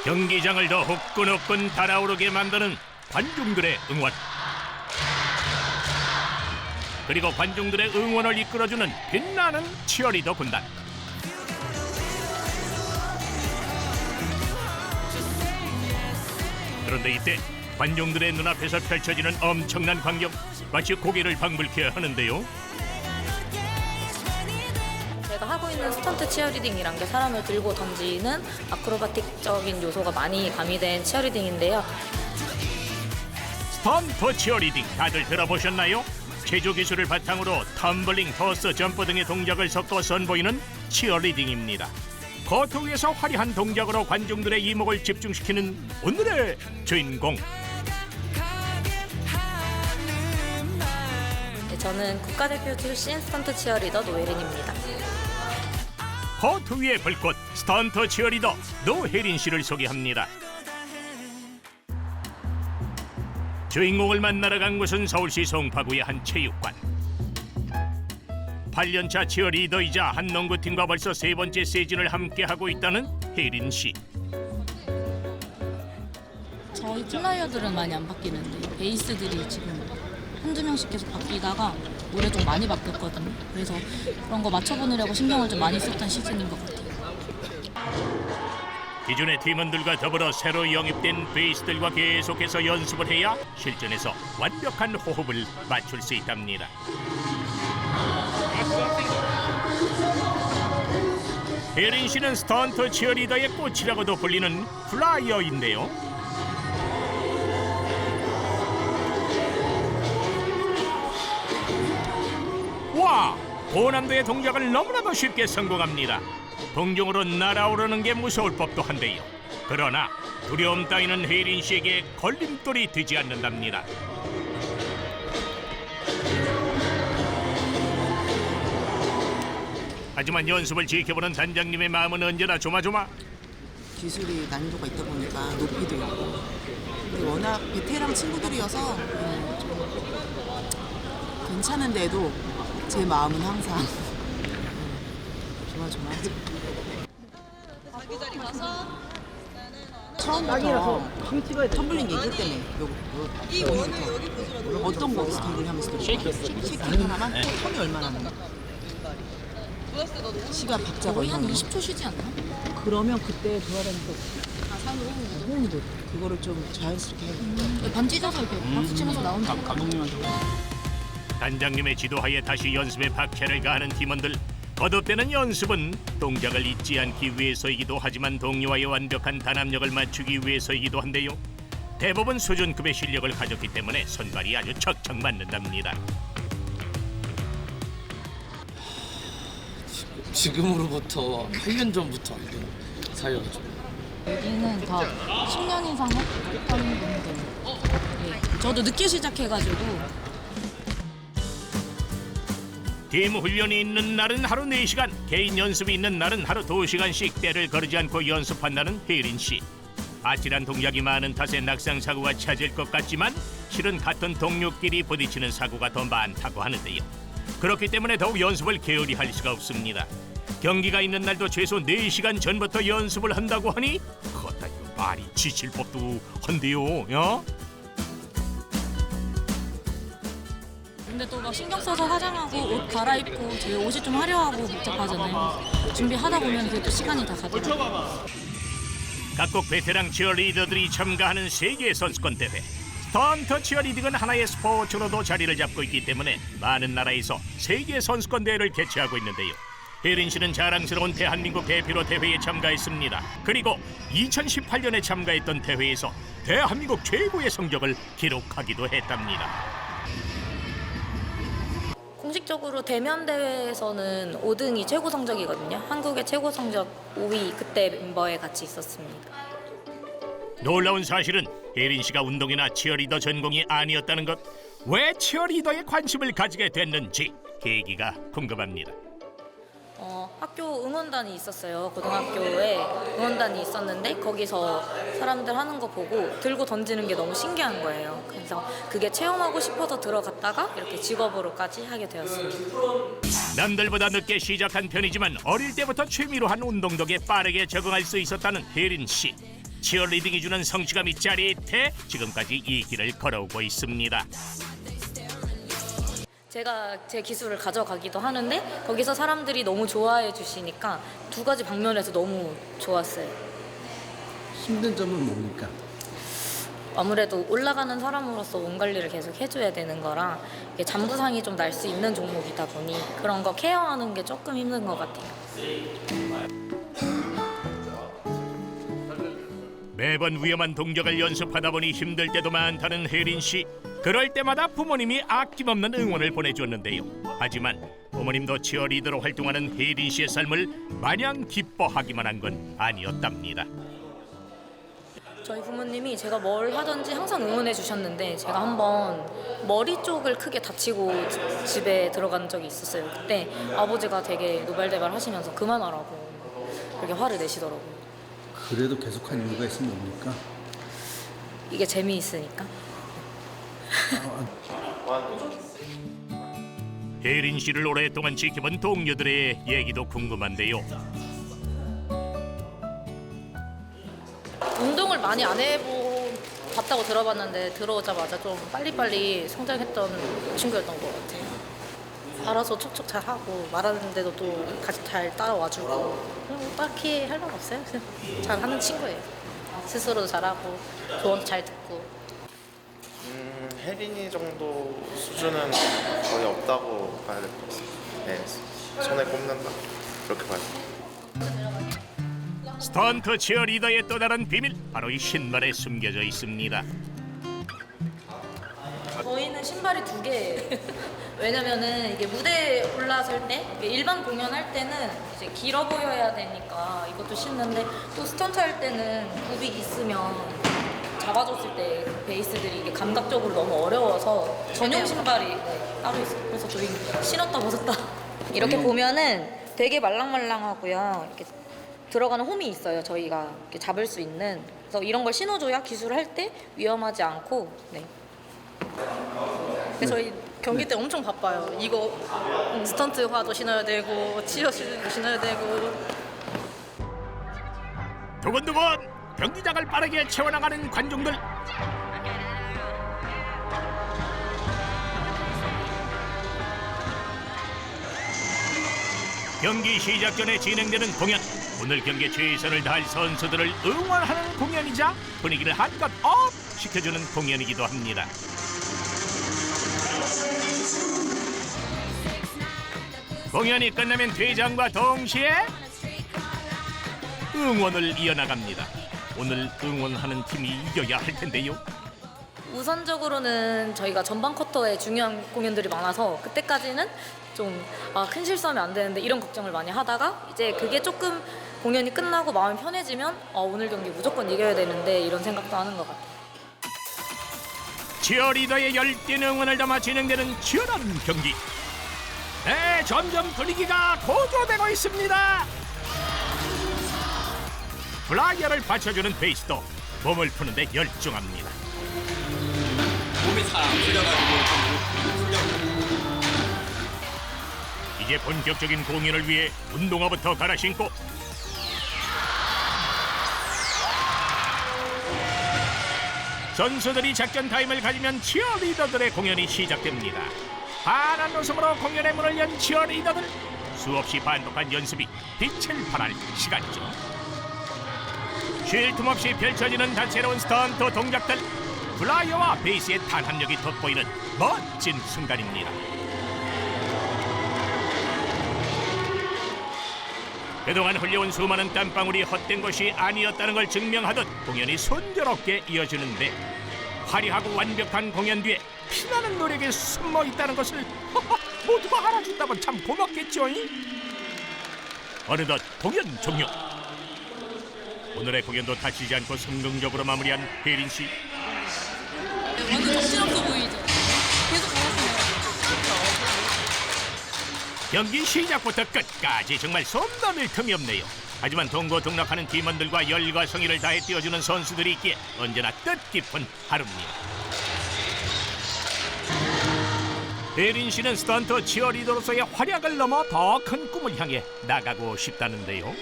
경기장을 더 후끈후끈 달아오르게 만드는 관중들의 응원, 그리고 관중들의 응원을 이끌어주는 빛나는 치어리더 군단. 그런데 이때 관중들의 눈앞에서 펼쳐지는 엄청난 광경, 마치 고개를 방불케 하는데요. 제가 하고 있는 스턴트 치어리딩이란 게 사람을 들고 던지는 아크로바틱적인 요소가 많이 가미된 치어리딩인데요. 스턴트 치어리딩 다들 들어보셨나요? 제조 기술을 바탕으로 텀블링, 토스, 점프 등의 동작을 섞어 선보이는 치어리딩입니다. 코트 위에서 화려한 동작으로 관중들의 이목을 집중시키는 오늘의 주인공. 네, 저는 국가대표 출신 스턴트 치어리더 노예린입니다. 코트 위의 불꽃, 스턴트 치어리더 노혜린 씨를 소개합니다. 주인공을 만나러 간 곳은 서울시 송파구의 한 체육관. 8년차 치어리더이자 한 농구팀과 벌써 세 번째 시즌을 함께하고 있다는 혜린 씨. 저희 플라이어들은 많이 안 바뀌는데 베이스들이 지금 한두 명씩 계속 바뀌다가 올해 좀 많이 바뀌었거든요. 그래서 그런 거 맞춰보느라고 신경을 좀 많이 썼던 시즌인 것 같아요. 기존의 팀원들과 더불어 새로 영입된 베이스들과 계속해서 연습을 해야 실전에서 완벽한 호흡을 맞출 수 있답니다. 혜린 씨는 스턴트 치어리더의 꽃이라고도 불리는 플라이어인데요. 와! 고난도의 동작을 너무나도 쉽게 성공합니다. 동중으로 날아오르는 게 무서울 법도 한데요. 그러나 두려움 따위는 혜린 씨에게 걸림돌이 되지 않는답니다. 하지만 연습을 지켜보는 단장님의 마음은 언제나 조마조마. 기술이 난이도가 있다 보니까 높이도 있고, 근데 워낙 베테랑 친구들이어서 좀 괜찮은데도 제 마음은 항상 조마조마하죠. 처음부터 텀블링 얘기할 때문에 여기부터 어떤 거 스턴블링 하면서 쉐이킹 하나만 텀이 얼마나 나나? 시간 박자가 거의 한 얼마나 20초 쉬지 않나? 그러면 그때 도와다니까 호흡이 돼. 그거를 좀 자연스럽게 해야 반 찢어서 이렇게 박수 치면서 나오는 거. 단장님의 지도하에 다시 연습에 박차를 가하는 팀원들. 거듭되는 연습은 동작을 잊지 않기 위해서이기도 하지만 동료와의 완벽한 단합력을 맞추기 위해서이기도 한데요. 대부분 수준급의 실력을 가졌기 때문에 손발이 아주 척척 맞는답니다. 지금으로부터 8년 전부터 알던 사이여가지고 여기는 다 10년 이상 했던 분들. 예, 저도 늦게 시작해가지고 팀 훈련이 있는 날은 하루 4시간, 개인 연습이 있는 날은 하루 2시간씩 때를 거르지 않고 연습한다는 혜린 씨. 아찔한 동작이 많은 탓에 낙상 사고가 잦을 것 같지만 실은 같은 동료끼리 부딪히는 사고가 더 많다고 하는데요. 그렇기 때문에 더욱 연습을 게으리 할 수가 없습니다. 경기가 있는 날도 최소 4시간 전부터 연습을 한다고 하니 그것도 말이 지칠 법도 한데요. 야? 근데 또 막 신경 써서 화장하고 옷 갈아입고 제 옷이 좀 화려하고 복잡하잖아요. 준비하다 보면 그게 또 시간이 다 가더라고요. 각국 베테랑 치어리더들이 참가하는 세계 선수권 대회. 스턴트 치어리딩은 하나의 스포츠로도 자리를 잡고 있기 때문에 많은 나라에서 세계 선수권 대회를 개최하고 있는데요. 혜린 씨는 자랑스러운 대한민국 대표로 대회에 참가했습니다. 그리고 2018년에 참가했던 대회에서 대한민국 최고의 성적을 기록하기도 했답니다. 공식적으로 대면 대회에서는 5등이 최고 성적이거든요. 한국의 최고 성적 5위 그때 멤버에 같이 있었습니다. 놀라운 사실은 혜린 씨가 운동이나 치어리더 전공이 아니었다는 것. 왜 치어리더에 관심을 가지게 됐는지 계기가 궁금합니다. 학교 응원단이 있었어요. 고등학교에 응원단이 있었는데 거기서 사람들 하는 거 보고 들고 던지는 게 너무 신기한 거예요. 그래서 그게 체험하고 싶어서 들어갔다가 이렇게 직업으로까지 하게 되었습니다. 남들보다 늦게 시작한 편이지만 어릴 때부터 취미로 한 운동 덕에 빠르게 적응할 수 있었다는 혜린 씨. 치어리딩이 주는 성취감이 짜릿해 지금까지 이 길을 걸어오고 있습니다. 제가 제 기술을 가져가기도 하는데 거기서 사람들이 너무 좋아해 주시니까 두 가지 방면에서 너무 좋았어요. 힘든 점은 뭡니까? 아무래도 올라가는 사람으로서 몸 관리를 계속 해줘야 되는 거랑 이게 잔부상이 좀 날 수 있는 종목이다 보니 그런 거 케어하는 게 조금 힘든 것 같아요. 매번 위험한 동작을 연습하다 보니 힘들 때도 많다는 혜린 씨. 그럴 때마다 부모님이 아낌없는 응원을 보내줬는데요. 하지만 부모님도 치어리더로 활동하는 혜린 씨의 삶을 마냥 기뻐하기만 한 건 아니었답니다. 저희 부모님이 제가 뭘 하든지 항상 응원해 주셨는데 제가 한번 머리 쪽을 크게 다치고 집에 들어간 적이 있었어요. 그때 아버지가 되게 노발대발 하시면서 그만하라고 그렇게 화를 내시더라고요. 그래도 계속한 이유가 있으면 뭡니까? 이게 재미있으니까. 혜린 씨를 오랫동안 지켜본 동료들의 얘기도 궁금한데요. 운동을 많이 안 해봤다고 들어봤는데 들어오자마자 좀 빨리빨리 성장했던 친구였던 것 같아요. 알아서 척척 잘하고 말하는데도 또 같이 잘 따라와주고 뭐 딱히 할 말 없어요. 그냥 잘하는 친구예요. 스스로도 잘하고 조언도 잘 듣고. 혜린이 정도 수준은 거의 없다고 봐야 될 것 같습니다. 네, 손에 꼽는다 그렇게 봐요. 스턴트 치어리더의 또 다른 비밀 바로 이 신발에 숨겨져 있습니다. 저희는 신발이 2개예요. 왜냐면은 이게 무대에 올라설 때 이게 일반 공연할 때는 이제 길어 보여야 되니까 이것도 신는데 또 스턴트 할 때는 굽이 있으면 잡아줬을 때 베이스들이 이게 감각적으로 너무 어려워서 전용 신발이 따로 있어요. 그래서 저희 신었다 벗었다. 이렇게 보면은 되게 말랑말랑하고요. 이렇게 들어가는 홈이 있어요. 저희가 이렇게 잡을 수 있는. 그래서 이런 걸 신어줘야 기술을 할 때 위험하지 않고. 네. 저희 경기 때 엄청 바빠요. 이거 스턴트화도 신어야 되고 치어슈즈도 신어야 되고. 두근두근 경기장을 빠르게 채워나가는 관중들. 경기 시작 전에 진행되는 공연. 오늘 경기에 최선을 다할 선수들을 응원하는 공연이자 분위기를 한껏 업 시켜주는 공연이기도 합니다. 공연이 끝나면 퇴장과 동시에 응원을 이어나갑니다. 오늘 응원하는 팀이 이겨야 할 텐데요. 우선적으로는 저희가 전반 쿼터에 중요한 공연들이 많아서 그때까지는 좀 큰 실수하면 안 되는데 이런 걱정을 많이 하다가 이제 그게 조금 공연이 끝나고 마음이 편해지면 오늘 경기 무조건 이겨야 되는데 이런 생각도 하는 것 같아요. 치어리더의 열띤 응원을 담아 진행되는 치열한 경기. 네, 점점 분위기가 고조되고 있습니다. 플라이어를 받쳐주는 베이스도 몸을 푸는데 열중합니다. 몸이 잘 안 풀려가지고 이제 본격적인 공연을 위해 운동화부터 갈아 신고 선수들이 작전 타임을 가지면 치어리더들의 공연이 시작됩니다. 환한 웃음으로 공연의 문을 연 치어리더들. 수없이 반복한 연습이 빛을 발할 시간이죠. 쉴 틈 없이 펼쳐지는 다채로운 스턴트 동작들. 플라이어와 베이스의 탄합력이 돋보이는 멋진 순간입니다. 그동안 흘려온 수많은 땀방울이 헛된 것이 아니었다는 걸 증명하듯 공연이 순조롭게 이어지는데 화려하고 완벽한 공연 뒤에 피나는 노력이 숨어 있다는 것을 모두가 알아준다면 참 고맙겠죠. 어느덧 공연 종료. 오늘의 공연도 다치지 않고 성공적으로 마무리한 혜린 씨. 완전 정신없어 보이죠? 계속 걸었어요. 경기 시작부터 끝까지 정말 손 넘을 틈이 없네요. 하지만 동고동락하는 팀원들과 열과 성의를 다해 뛰어주는 선수들이 있기에 언제나 뜻깊은 하루입니다. 혜린 씨는 스턴트 치어리더로서의 활약을 넘어 더 큰 꿈을 향해 나가고 싶다는데요.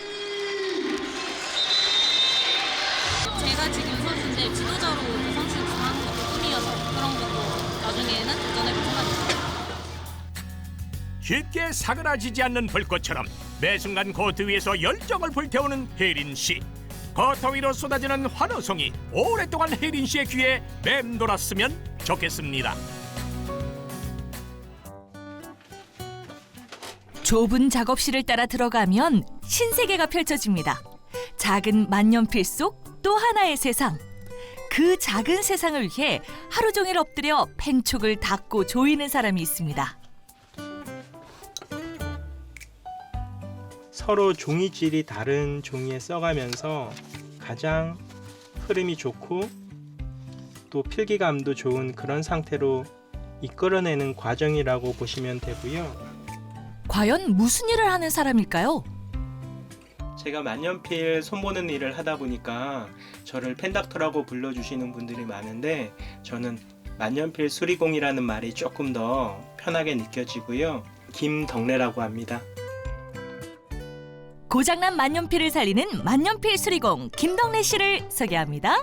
제가 지금 선수인데 지도자로 선수 하는 것도 꿈이어서 그런 것도 나중에는 도전해볼 생각입니다. 쉽게 사그라지지 않는 불꽃처럼 매 순간 코트 위에서 열정을 불태우는 혜린 씨. 코트 위로 쏟아지는 환호성이 오랫동안 혜린 씨의 귀에 맴돌았으면 좋겠습니다. 좁은 작업실을 따라 들어가면 신세계가 펼쳐집니다. 작은 만년필 속 또 하나의 세상. 그 작은 세상을 위해 하루 종일 엎드려 펜촉을 닦고 조이는 사람이 있습니다. 서로 종이질이 다른 종이에 써가면서 가장 흐름이 좋고 또 필기감도 좋은 그런 상태로 이끌어내는 과정이라고 보시면 되고요. 과연 무슨 일을 하는 사람일까요? 제가 만년필 손보는 일을 하다 보니까 저를 펜닥터라고 불러주시는 분들이 많은데 저는 만년필 수리공이라는 말이 조금 더 편하게 느껴지고요. 김덕래라고 합니다. 고장난 만년필을 살리는 만년필 수리공 김덕래 씨를 소개합니다.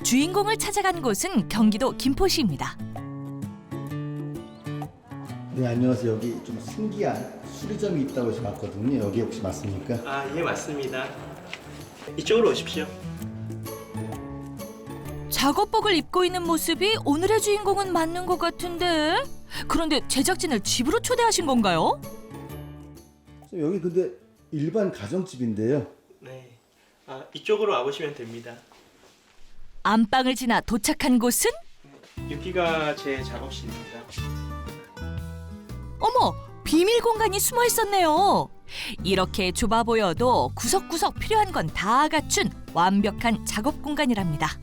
주인공을 찾아간 곳은 경기도 김포시입니다. 네, 안녕하세요. 여기 좀 신기한 수리점이 있다고 해서 왔거든요. 여기 혹시 맞습니까? 아, 예, 맞습니다. 이쪽으로 오십시오. 작업복을 입고 있는 모습이 오늘의 주인공은 맞는 것 같은데, 그런데 제작진을 집으로 초대하신 건가요? 여기 근데 일반 가정집인데요. 네, 이쪽으로 와보시면 됩니다. 안방을 지나 도착한 곳은 여기가 제 작업실입니다. 어머! 비밀 공간이 숨어 있었네요. 이렇게 좁아 보여도 구석구석 필요한 건 다 갖춘 완벽한 작업 공간이랍니다.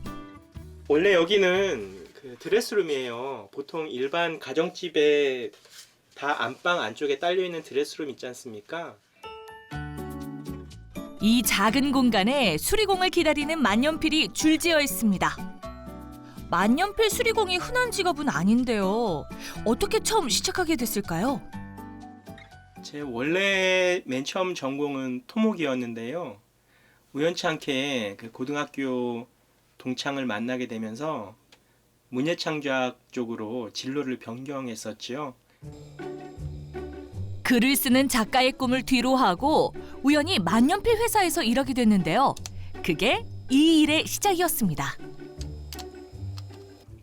원래 여기는 그 드레스룸이에요. 보통 일반 가정집에 다 안방 안쪽에 딸려있는 드레스룸 있지 않습니까? 이 작은 공간에 수리공을 기다리는 만년필이 줄지어 있습니다. 만년필 수리공이 흔한 직업은 아닌데요. 어떻게 처음 시작하게 됐을까요? 제 원래 맨 처음 전공은 토목이었는데요. 우연찮게 그 고등학교 동창을 만나게 되면서 문예창조학 쪽으로 진로를 변경했었지요. 글을 쓰는 작가의 꿈을 뒤로하고 우연히 만년필 회사에서 일하게 됐는데요. 그게 이 일의 시작이었습니다.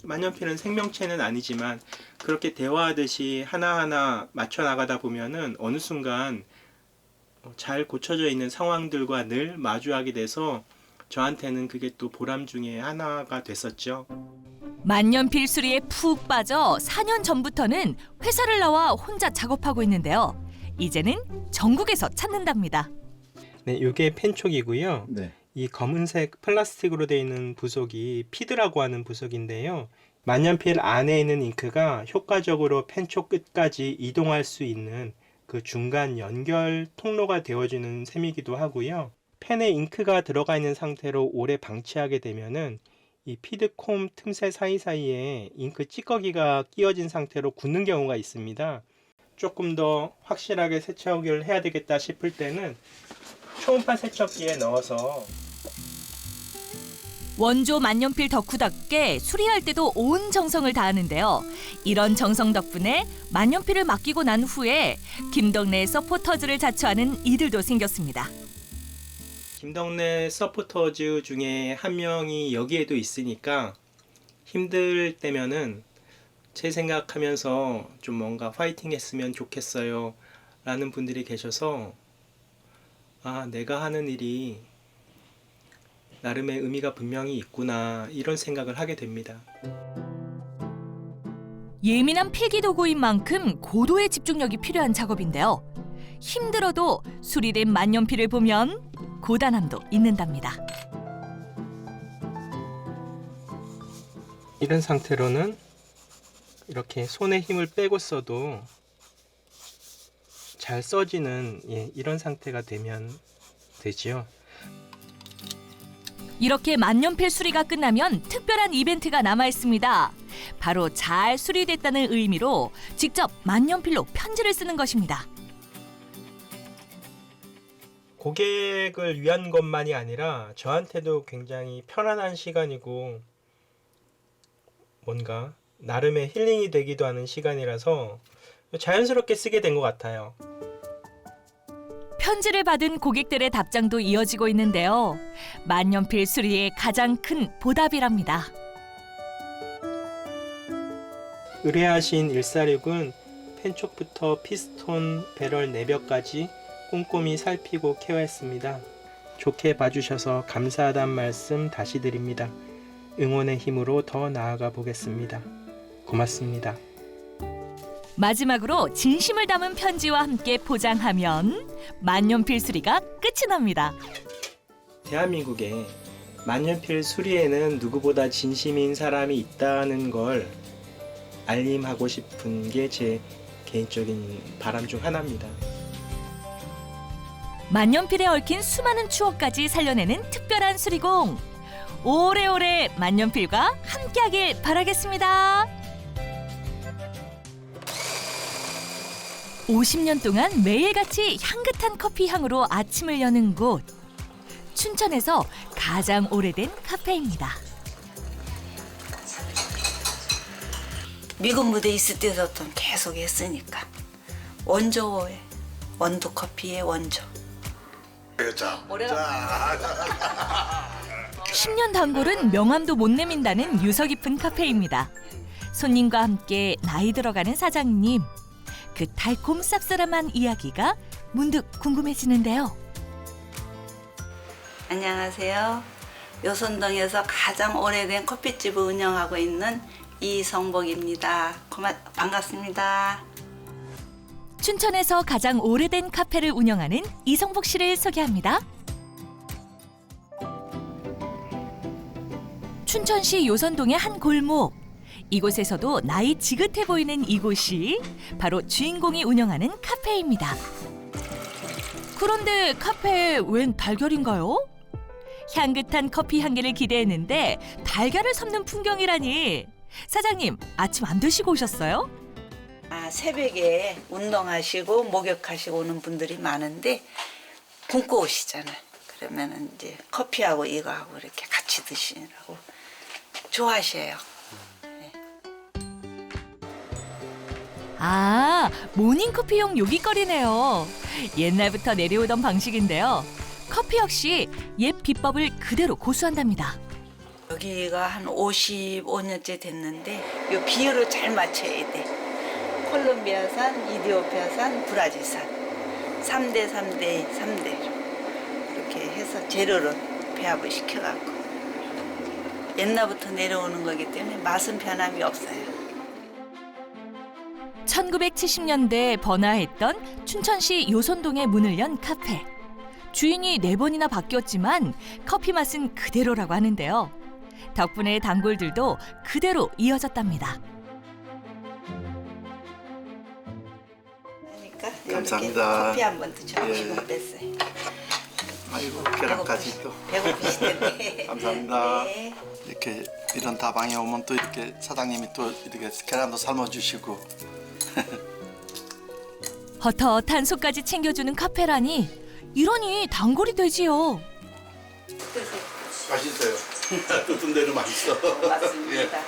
만년필은 생명체는 아니지만 그렇게 대화하듯이 하나하나 맞춰 나가다 보면은 어느 순간 잘 고쳐져 있는 상황들과 늘 마주하게 돼서 저한테는 그게 또 보람 중에 하나가 됐었죠. 만년필 수리에 푹 빠져 4년 전부터는 회사를 나와 혼자 작업하고 있는데요. 이제는 전국에서 찾는답니다. 네, 이게 펜촉이고요. 네. 이 검은색 플라스틱으로 되어 있는 부속이 피드라고 하는 부속인데요. 만년필 안에 있는 잉크가 효과적으로 펜촉 끝까지 이동할 수 있는 그 중간 연결 통로가 되어주는 셈이기도 하고요. 펜에 잉크가 들어가 있는 상태로 오래 방치하게 되면은 이 피드콤 틈새 사이사이에 잉크 찌꺼기가 끼어진 상태로 굳는 경우가 있습니다. 조금 더 확실하게 세척을 해야 되겠다 싶을 때는 초음파 세척기에 넣어서 원조 만년필 덕후답게 수리할 때도 온 정성을 다하는데요. 이런 정성 덕분에 만년필을 맡기고 난 후에 김덕래 서포터즈를 자처하는 이들도 생겼습니다. 김덕래 서포터즈 중에 한 명이 여기에도 있으니까 힘들 때면은 제 생각하면서 좀 뭔가 파이팅 했으면 좋겠어요 라는 분들이 계셔서 내가 하는 일이 나름의 의미가 분명히 있구나 이런 생각을 하게 됩니다. 예민한 필기도구인 만큼 고도의 집중력이 필요한 작업인데요. 힘들어도 수리된 만년필을 보면 고단함도 있는답니다. 이런 상태로는 이렇게 손에 힘을 빼고 써도 잘 써지는 이런 상태가 되면 되지요. 이렇게 만년필 수리가 끝나면 특별한 이벤트가 남아 있습니다. 바로 잘 수리됐다는 의미로 직접 만년필로 편지를 쓰는 것입니다. 고객을 위한 것만이 아니라 저한테도 굉장히 편안한 시간이고 뭔가 나름의 힐링이 되기도 하는 시간이라서 자연스럽게 쓰게 된 것 같아요. 편지를 받은 고객들의 답장도 이어지고 있는데요. 만년필 수리의 가장 큰 보답이랍니다. 의뢰하신 146은 펜촉부터 피스톤, 배럴 내벽까지 꼼꼼히 살피고 케어했습니다. 좋게 봐주셔서 감사하다는 말씀 다시 드립니다. 응원의 힘으로 더 나아가 보겠습니다. 고맙습니다. 마지막으로 진심을 담은 편지와 함께 포장하면 만년필 수리가 끝이 납니다. 대한민국에 만년필 수리에는 누구보다 진심인 사람이 있다는 걸 알림하고 싶은 게 제 개인적인 바람 중 하나입니다. 만년필에 얽힌 수많은 추억까지 살려내는 특별한 수리공. 오래오래 만년필과 함께하길 바라겠습니다. 50년 동안 매일같이 향긋한 커피 향으로 아침을 여는 곳. 춘천에서 가장 오래된 카페입니다. 미국 무대 있을 때부터 계속 했으니까 원조에 원두 커피의 원조. 10년 단골은 명함도 못 내민다는 유서 깊은 카페입니다. 손님과 함께 나이 들어가는 사장님. 그 달콤 쌉싸름한 이야기가 문득 궁금해지는데요. 안녕하세요. 요선동에서 가장 오래된 커피집을 운영하고 있는 이성복입니다. 반갑습니다. 춘천에서 가장 오래된 카페를 운영하는 이성복 씨를 소개합니다. 춘천시 요선동의 한 골목. 이곳에서도 나이 지긋해 보이는 이곳이 바로 주인공이 운영하는 카페입니다. 그런데 카페에 웬 달걀인가요? 향긋한 커피 향기를 기대했는데 달걀을 삶는 풍경이라니. 사장님, 아침 안 드시고 오셨어요? 새벽에 운동하시고 목욕하시고 오는 분들이 많은데 굶고 오시잖아요. 그러면 이제 커피하고 이거하고 이렇게 같이 드시라고 좋아하셔요. 아, 모닝커피용 요깃거리네요. 옛날부터 내려오던 방식인데요. 커피 역시 옛 비법을 그대로 고수한답니다. 여기가 한 55년째 됐는데 이 비율을 잘 맞춰야 돼. 콜롬비아산, 이디오피아산, 브라질산 3대 3대 3대 이렇게 해서 재료를 배합을 시켜갖고 옛날부터 내려오는 거기 때문에 맛은 변함이 없어요. 1970년대에 번화했던 춘천시 요선동에 문을 연 카페. 주인이 4번이나 바뀌었지만 커피 맛은 그대로라고 하는데요. 덕분에 단골들도 그대로 이어졌답니다. 그러니까 감사합니다. 커피 한 번 드셔보시고 뺐어요. 아이고 계란까지 또. 배고프실 텐데. 감사합니다. 네. 이렇게 이런 다방에 오면 또 이렇게 사장님이 또 이렇게 계란도 삶아주시고. 헛헛한 속까지 챙겨주는 카페라니 이러니 단골이 되지요. 맛있어요. 뜻은 대로 맛있어. 맞습니다.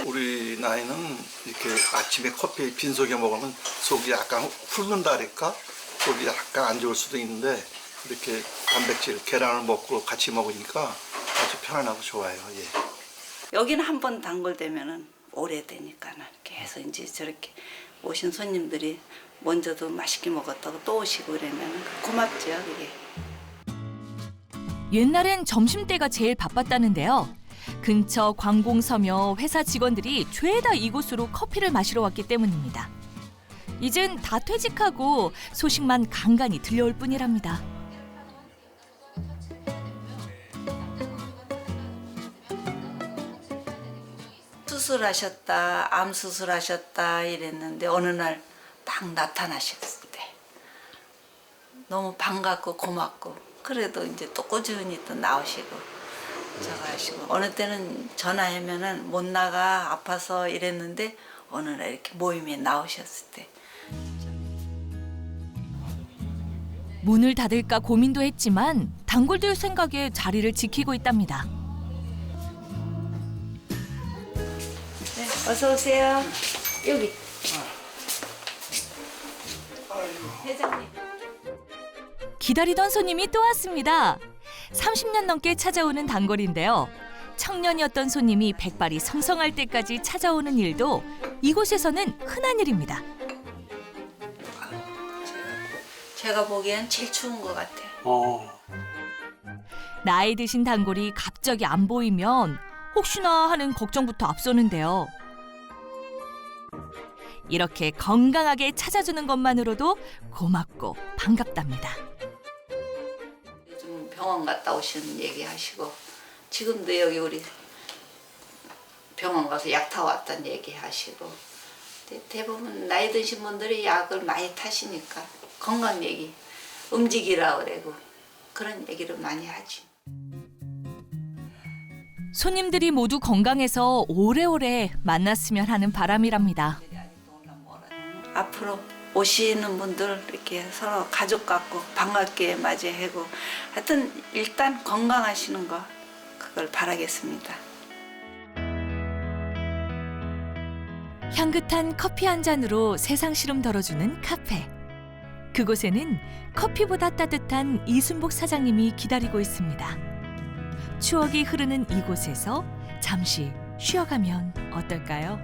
우리 나이는 이렇게 아침에 커피 빈속에 먹으면 속이 약간 훑는다랄까? 속이 약간 안 좋을 수도 있는데 이렇게 단백질, 계란을 먹고 같이 먹으니까 아주 편안하고 좋아요. 예. 여기는 한 번 단골되면은 오래되니까 계속 이제 저렇게 오신 손님들이 먼저도 맛있게 먹었다고 또 오시고 그러면 고맙죠, 그게. 옛날엔 점심때가 제일 바빴다는데요. 근처 관공서며 회사 직원들이 죄다 이곳으로 커피를 마시러 왔기 때문입니다. 이젠 다 퇴직하고 소식만 간간히 들려올 뿐이랍니다. 수술하셨다, 암 수술하셨다 이랬는데 어느 날 딱 나타나셨을 때 너무 반갑고 고맙고 그래도 이제 또 꾸준히 또 나오시고 저거 하시고 어느 때는 전화하면은 못 나가 아파서 이랬는데 어느 날 이렇게 모임에 나오셨을 때 문을 닫을까 고민도 했지만 단골들 생각에 자리를 지키고 있답니다. 네, 어서 오세요. 여기. 회장님. 기다리던 손님이 또 왔습니다. 30년 넘게 찾아오는 단골인데요. 청년이었던 손님이 백발이 성성할 때까지 찾아오는 일도 이곳에서는 흔한 일입니다. 제가 보기엔 제일 추운 것 같아. 나이 드신 단골이 갑자기 안 보이면 혹시나 하는 걱정부터 앞서는데요. 이렇게 건강하게 찾아주는 것만으로도 고맙고 반갑답니다. 요즘 병원 갔다 오시는 얘기하시고 지금도 여기 우리 병원 가서 약 타왔다는 얘기하시고 대부분 나이 드신 분들이 약을 많이 타시니까 건강 얘기, 움직이라 그러고 그런 얘기를 많이 하지. 손님들이 모두 건강해서 오래오래 만났으면 하는 바람이랍니다. 앞으로 오시는 분들 이렇게 서로 가족 같고 반갑게 맞이하고 하여튼 일단 건강하시는 거 그걸 바라겠습니다. 향긋한 커피 한 잔으로 세상 시름 덜어주는 카페. 그곳에는 커피보다 따뜻한 이순복 사장님이 기다리고 있습니다. 추억이 흐르는 이곳에서 잠시 쉬어가면 어떨까요?